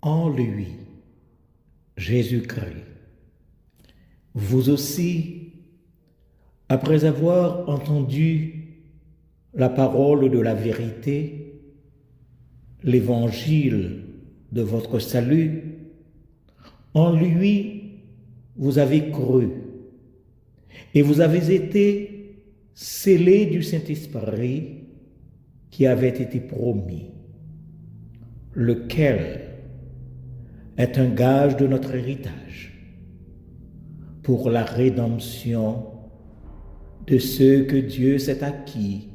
En lui, Jésus-Christ, vous aussi, après avoir entendu la parole de la vérité, l'évangile de votre salut, en lui, vous avez cru et vous avez été scellés du Saint-Esprit qui avait été promis, lequel est un gage de notre héritage pour la rédemption de ceux que Dieu s'est acquis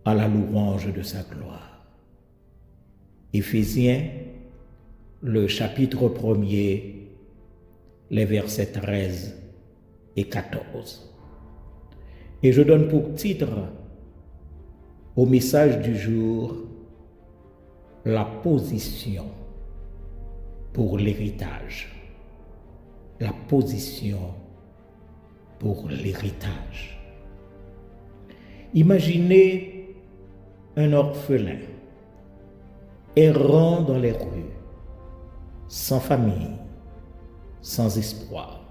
à la louange de sa gloire. Éphésiens, le chapitre 1er, les versets 13 et 14. Et je donne pour titre au message du jour la position pour l'héritage. La position pour l'héritage. Imaginez un orphelin errant dans les rues, sans famille, sans espoir.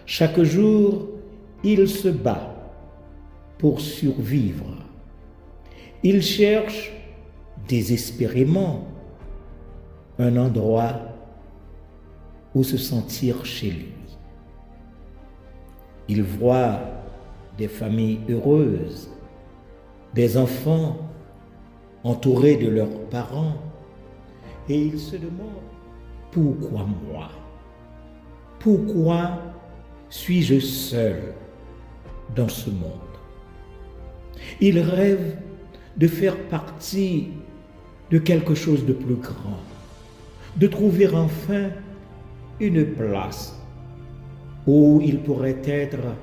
Chaque jour, il se bat pour survivre. Il cherche désespérément un endroit où se sentir chez lui. Il voit des familles heureuses, des enfants entourés de leurs parents, et il se demande, pourquoi moi? Pourquoi suis-je seul dans ce monde? Il rêve de faire partie de quelque chose de plus grand, de trouver enfin une place où il pourrait être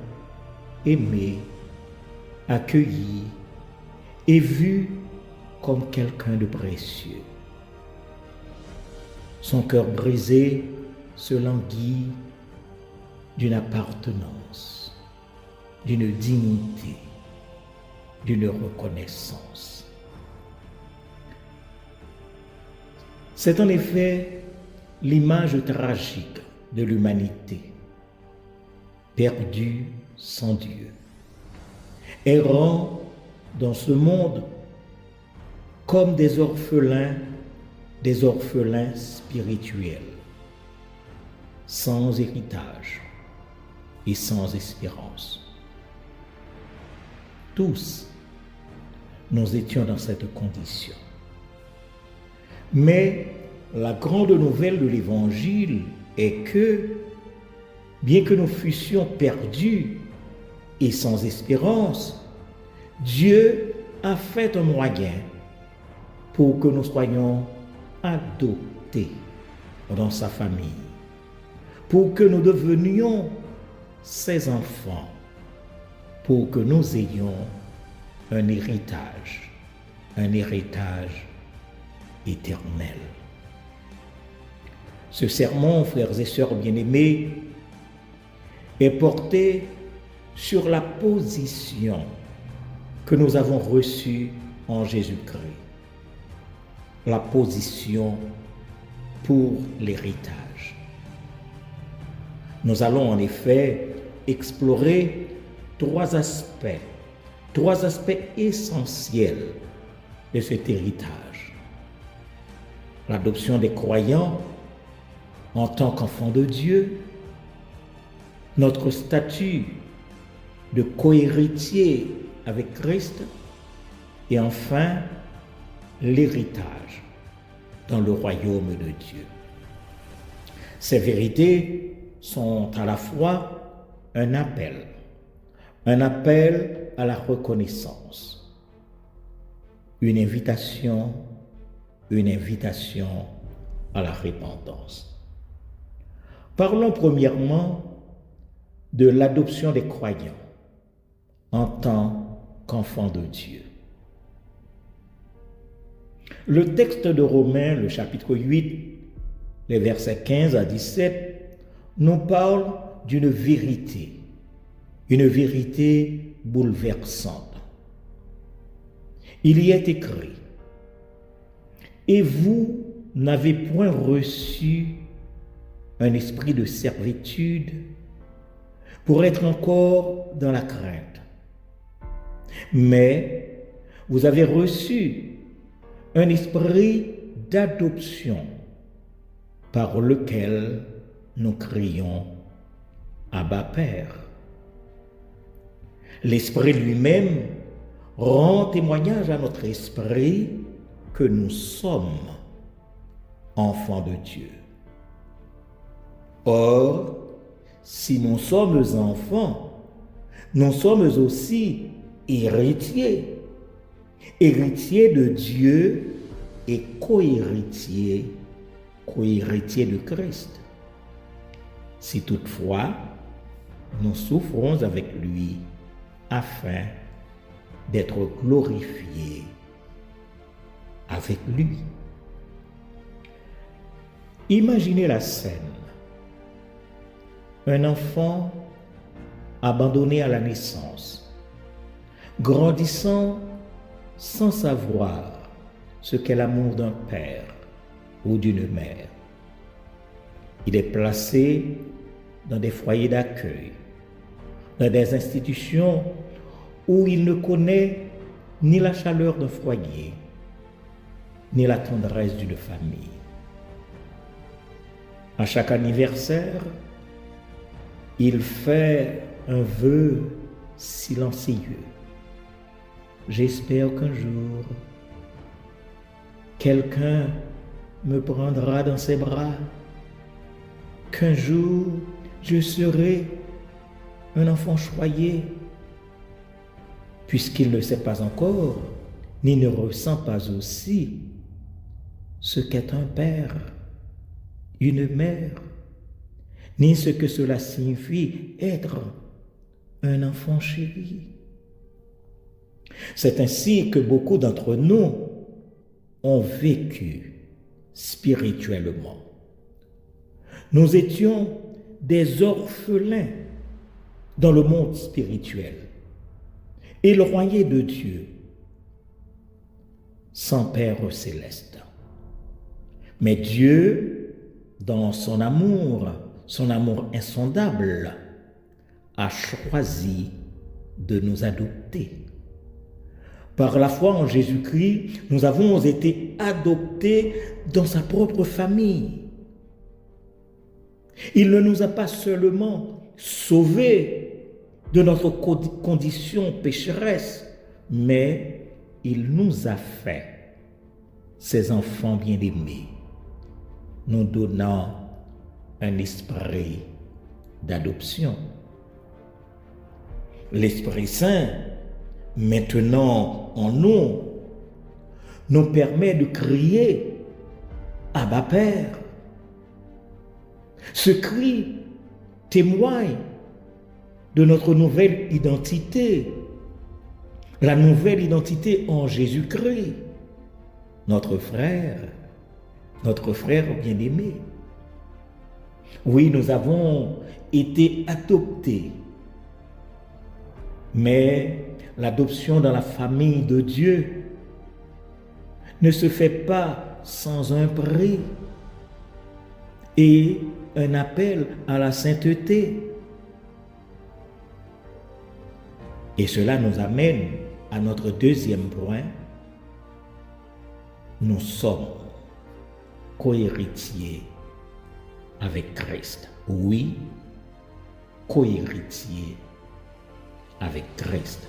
aimé, accueilli et vu comme quelqu'un de précieux. Son cœur brisé se languit d'une appartenance, d'une dignité, d'une reconnaissance. C'est en effet l'image tragique de l'humanité, perdue sans Dieu, errant dans ce monde comme des orphelins spirituels, sans héritage et sans espérance. Tous, nous étions dans cette condition. Mais la grande nouvelle de l'Évangile est que, bien que nous fussions perdus et sans espérance, Dieu a fait un moyen pour que nous soyons adoptés dans sa famille, pour que nous devenions ses enfants, pour que nous ayons un héritage éternel. Ce sermon, frères et sœurs bien-aimés, est porté sur la position que nous avons reçue en Jésus-Christ. La position pour l'héritage. Nous allons en effet explorer trois aspects essentiels de cet héritage. L'adoption des croyants en tant qu'enfants de Dieu, notre statut de cohéritier avec Christ et enfin l'héritage dans le royaume de Dieu. Ces vérités sont à la fois un appel à la reconnaissance, une invitation à la repentance. Parlons premièrement de l'adoption des croyants en tant qu'enfants de Dieu. Le texte de Romains, le chapitre 8, les versets 15 à 17, nous parle d'une vérité, une vérité bouleversante. Il y est écrit: « Et vous n'avez point reçu un esprit de servitude pour être encore dans la crainte, mais vous avez reçu un esprit d'adoption par lequel nous crions Abba Père. L'Esprit lui-même rend témoignage à notre esprit que nous sommes enfants de Dieu. Or, si nous sommes enfants, nous sommes aussi héritiers, héritiers de Dieu et co-héritiers de Christ. Si toutefois, nous souffrons avec lui afin d'être glorifiés avec lui. Imaginez la scène. Un enfant abandonné à la naissance, grandissant sans savoir ce qu'est l'amour d'un père ou d'une mère. Il est placé dans des foyers d'accueil, dans des institutions où il ne connaît ni la chaleur d'un foyer, ni la tendresse d'une famille. À chaque anniversaire, il fait un vœu silencieux. J'espère qu'un jour, quelqu'un me prendra dans ses bras, qu'un jour, je serai un enfant choyé, puisqu'il ne sait pas encore, ni ne ressent pas aussi ce qu'est un père, une mère, ni ce que cela signifie être un enfant chéri. C'est ainsi que beaucoup d'entre nous ont vécu spirituellement. Nous étions des orphelins dans le monde spirituel, éloignés de Dieu, sans Père céleste. Mais Dieu, dans son amour insondable, a choisi de nous adopter. Par la foi en Jésus-Christ, nous avons été adoptés dans sa propre famille. Il ne nous a pas seulement sauvés de notre condition pécheresse, mais il nous a fait ses enfants bien-aimés, nous donnant un esprit d'adoption. L'Esprit Saint, maintenant en nous, nous permet de crier « Abba Père ». Ce cri témoigne de notre nouvelle identité, la nouvelle identité en Jésus-Christ, notre frère bien-aimé. Oui, nous avons été adoptés, mais l'adoption dans la famille de Dieu ne se fait pas sans un prix et un appel à la sainteté. Et cela nous amène à notre deuxième point. Nous sommes co-héritiers avec Christ. Oui, co-héritiers avec Christ.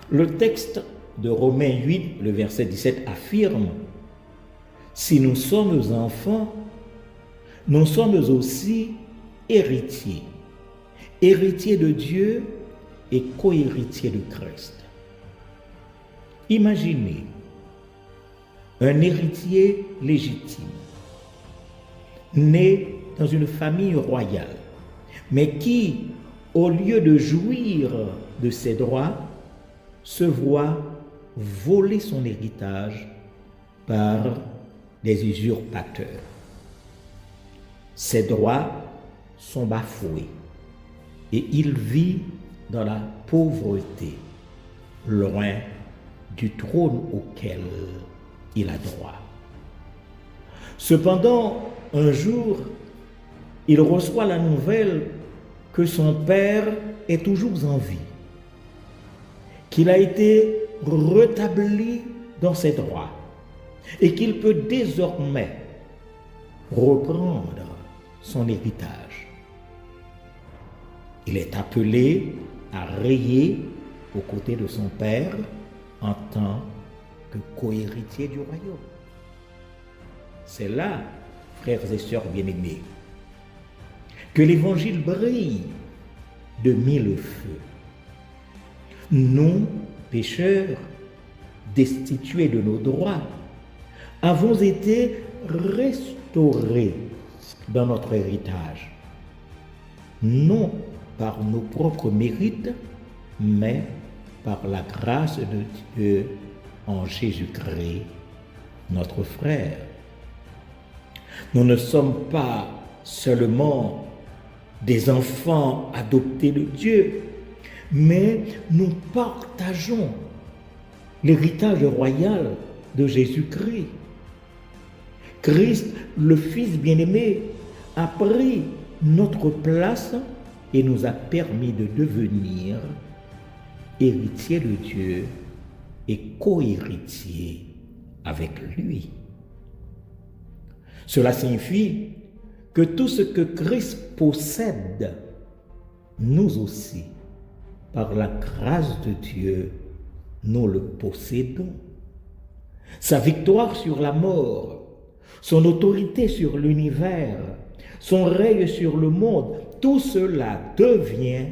Le texte de Romains 8, le verset 17 affirme « Si nous sommes enfants, nous sommes aussi héritiers, héritiers de Dieu et co-héritiers de Christ. » Imaginez un héritier légitime, né dans une famille royale, mais qui, au lieu de jouir de ses droits, se voit voler son héritage par des usurpateurs. Ses droits sont bafoués et il vit dans la pauvreté, loin du trône auquel il a droit. Cependant, un jour, il reçoit la nouvelle que son père est toujours en vie, qu'il a été rétabli dans ses droits et qu'il peut désormais reprendre son héritage. Il est appelé à rayer aux côtés de son père en tant que co-héritier du royaume. C'est là, frères et sœurs bien-aimés, que l'Évangile brille de mille feux. Nous, pécheurs, destitués de nos droits, avons été restaurés dans notre héritage, non par nos propres mérites, mais par la grâce de Dieu en Jésus-Christ, notre frère. Nous ne sommes pas seulement des enfants adoptés de Dieu, mais nous partageons l'héritage royal de Jésus-Christ. Christ, le Fils bien-aimé, a pris notre place et nous a permis de devenir héritiers de Dieu et co-héritiers avec lui. Cela signifie que tout ce que Christ possède, nous aussi, par la grâce de Dieu, nous le possédons. Sa victoire sur la mort, son autorité sur l'univers, son règne sur le monde, tout cela devient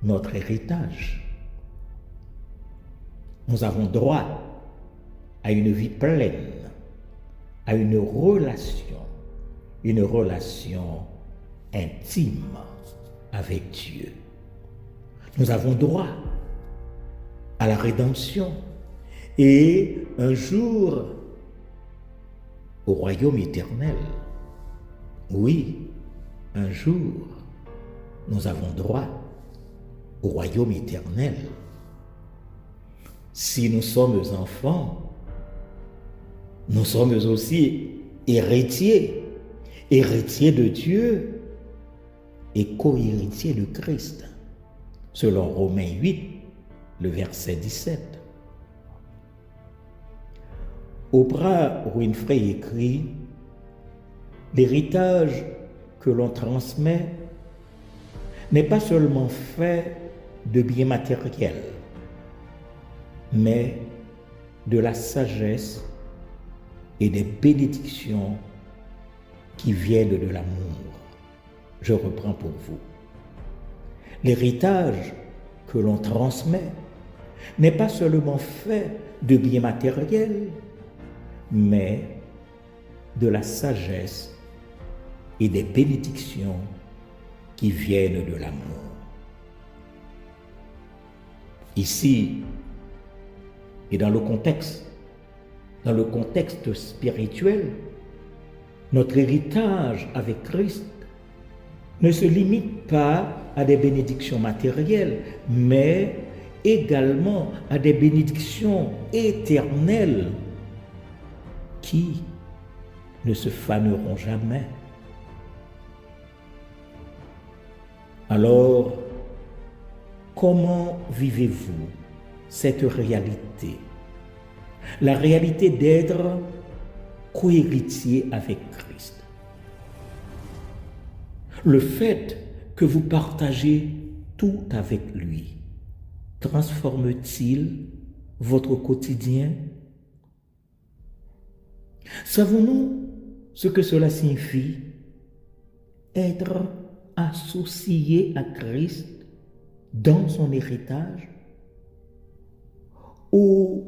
notre héritage. Nous avons droit à une vie pleine, à une relation intime avec Dieu. Nous avons droit à la rédemption et un jour au royaume éternel. Oui, un jour, nous avons droit au royaume éternel. Si nous sommes enfants, nous sommes aussi héritiers de Dieu et co-héritiers de Christ, selon Romains 8, le verset 17. Oprah Winfrey écrit: l'héritage que l'on transmet n'est pas seulement fait de biens matériels, mais de la sagesse et des bénédictions qui viennent de l'amour. Je reprends pour vous. L'héritage que l'on transmet n'est pas seulement fait de biens matériels, mais de la sagesse et des bénédictions qui viennent de l'amour. Ici, et dans le contexte spirituel, notre héritage avec Christ ne se limite pas à des bénédictions matérielles, mais également à des bénédictions éternelles qui ne se faneront jamais. Alors, comment vivez-vous cette réalité? La réalité d'être co-héritier avec Christ. Le fait que vous partagez tout avec lui transforme-t-il votre quotidien? Savons-nous ce que cela signifie? Être associé à Christ dans son héritage? Ou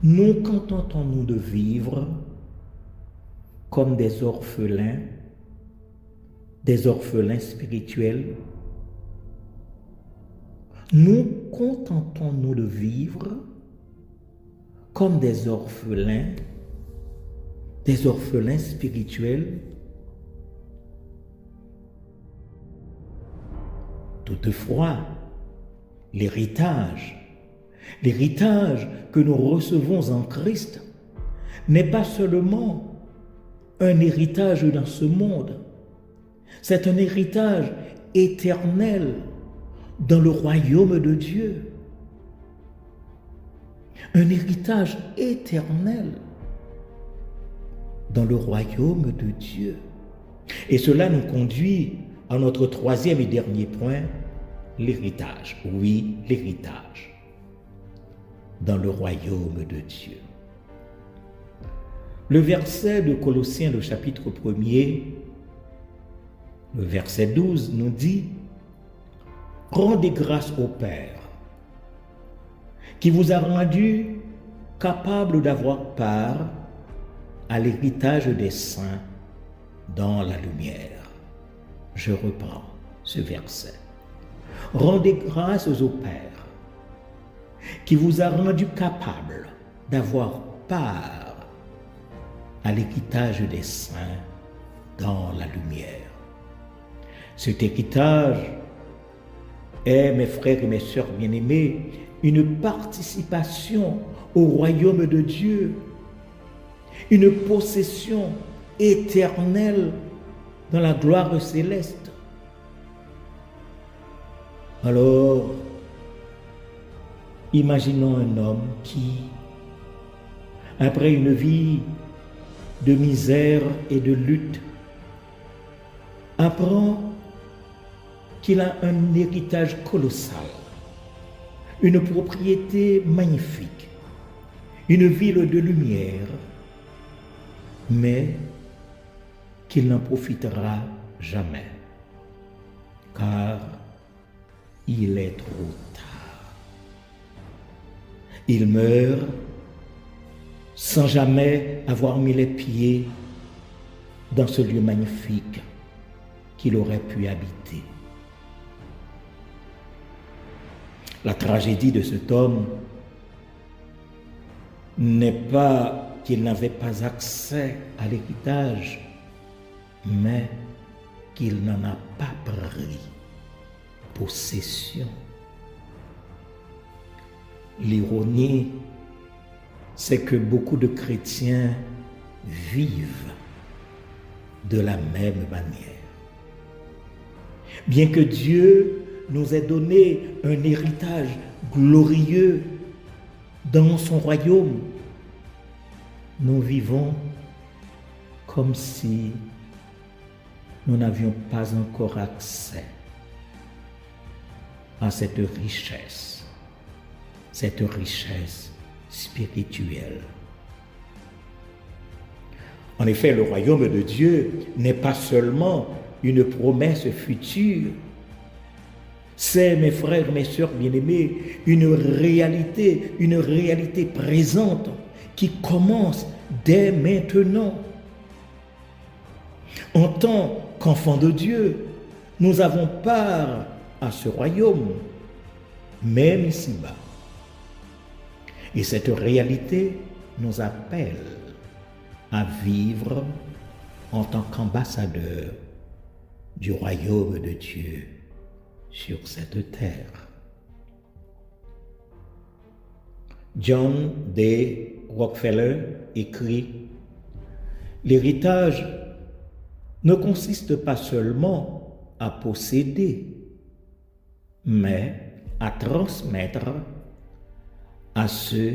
nous contentons-nous de vivre comme des orphelins spirituels? Nous contentons-nous de vivre comme des orphelins spirituels? Toutefois, l'héritage que nous recevons en Christ n'est pas seulement un héritage dans ce monde, c'est un héritage éternel dans le royaume de Dieu. Un héritage éternel dans le royaume de Dieu. Et cela nous conduit à notre troisième et dernier point, l'héritage. Oui, l'héritage dans le royaume de Dieu. Le verset de Colossiens, le chapitre 1er, le verset 12 nous dit « Rendez grâce au Père qui vous a rendu capable d'avoir part à l'héritage des saints dans la lumière. » Je reprends ce verset. « Rendez grâce au Père qui vous a rendu capable d'avoir part à l'héritage des saints dans la lumière. » Cet héritage est, mes frères et mes sœurs bien-aimés, une participation au royaume de Dieu, une possession éternelle dans la gloire céleste. Alors, imaginons un homme qui, après une vie de misère et de lutte, apprend qu'il a un héritage colossal, une propriété magnifique, une ville de lumière, mais qu'il n'en profitera jamais, car il est trop tard. Il meurt sans jamais avoir mis les pieds dans ce lieu magnifique qu'il aurait pu habiter. La tragédie de cet homme n'est pas qu'il n'avait pas accès à l'héritage, mais qu'il n'en a pas pris possession. L'ironie, c'est que beaucoup de chrétiens vivent de la même manière. Bien que Dieu nous ait donné un héritage glorieux dans son royaume, nous vivons comme si nous n'avions pas encore accès à cette richesse spirituelle. En effet, le royaume de Dieu n'est pas seulement une promesse future, c'est, mes frères, mes sœurs bien-aimés, une réalité présente qui commence dès maintenant. En tant qu'enfants de Dieu, nous avons part à ce royaume, même ici-bas. Et cette réalité nous appelle à vivre en tant qu'ambassadeurs du royaume de Dieu sur cette terre. John D. Rockefeller écrit « L'héritage ne consiste pas seulement à posséder, mais à transmettre à ceux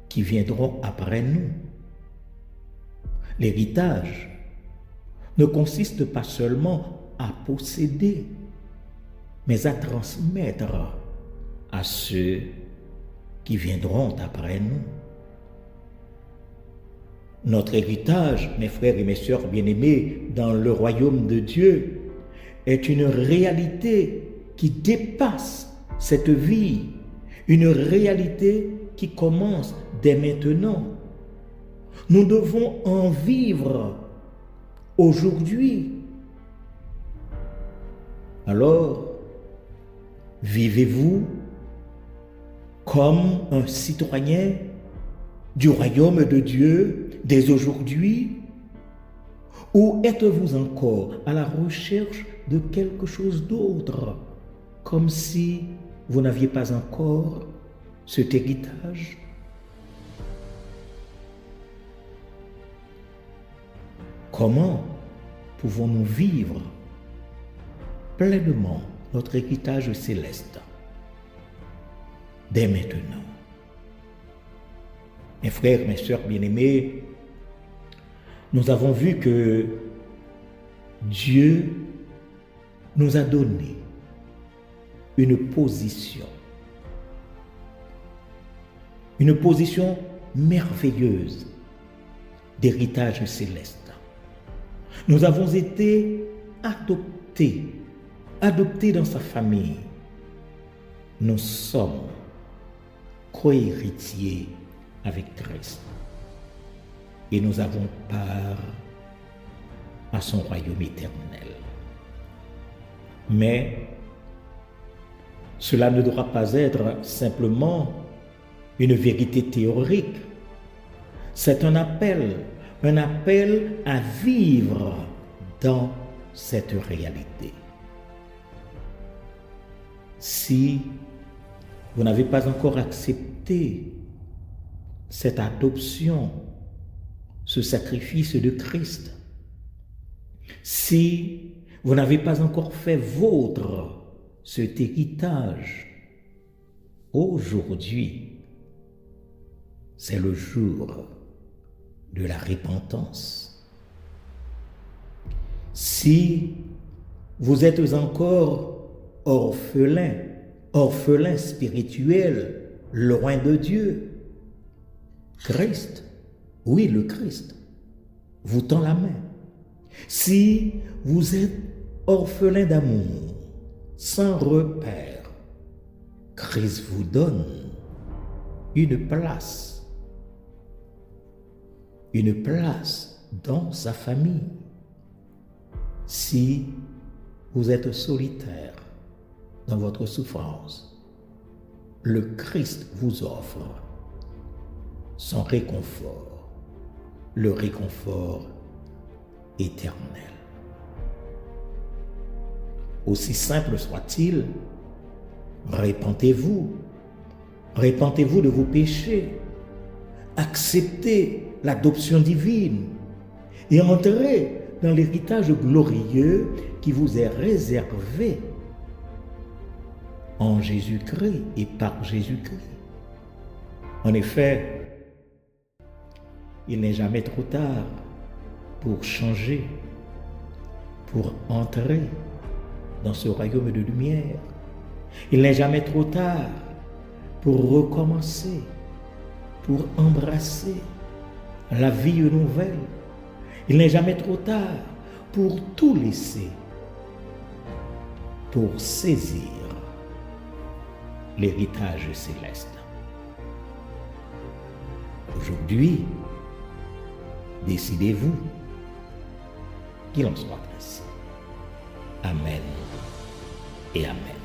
qui viendront après nous. L'héritage ne consiste pas seulement à posséder, mais à transmettre à ceux qui viendront après nous. Notre héritage, mes frères et mes sœurs bien-aimés, dans le royaume de Dieu, est une réalité qui dépasse cette vie, une réalité qui commence dès maintenant. Nous devons en vivre aujourd'hui. Alors, vivez-vous comme un citoyen du royaume de Dieu dès aujourd'hui? Ou êtes-vous encore à la recherche de quelque chose d'autre, comme si vous n'aviez pas encore cet héritage? comment pouvons-nous vivre pleinement notre héritage céleste dès maintenant? Mes frères, mes sœurs bien-aimés, nous avons vu que Dieu nous a donné une position merveilleuse d'héritage céleste. Nous avons été adoptés dans sa famille. Nous sommes co-héritiers avec Christ et nous avons part à son royaume éternel. Mais cela ne doit pas être simplement une vérité théorique. C'est un appel à vivre dans cette réalité. Si vous n'avez pas encore accepté cette adoption, ce sacrifice de Christ, si vous n'avez pas encore fait vôtre cet héritage, aujourd'hui, c'est le jour de la repentance. Si vous êtes encore orphelin spirituel, loin de Dieu, Christ, oui, le Christ, vous tend la main. Si vous êtes orphelin d'amour, sans repère, Christ vous donne une place dans sa famille. Si vous êtes solitaire dans votre souffrance, le Christ vous offre son réconfort, le réconfort éternel. Aussi simple soit-il, repentez-vous de vos péchés, acceptez l'adoption divine et entrez dans l'héritage glorieux qui vous est réservé en Jésus-Christ et par Jésus-Christ. En effet, il n'est jamais trop tard pour changer, pour entrer dans ce royaume de lumière. Il n'est jamais trop tard pour recommencer, pour embrasser la vie nouvelle. Il n'est jamais trop tard pour tout laisser, pour saisir l'héritage céleste. Aujourd'hui, décidez-vous qu'il en soit ainsi. Amen et Amen.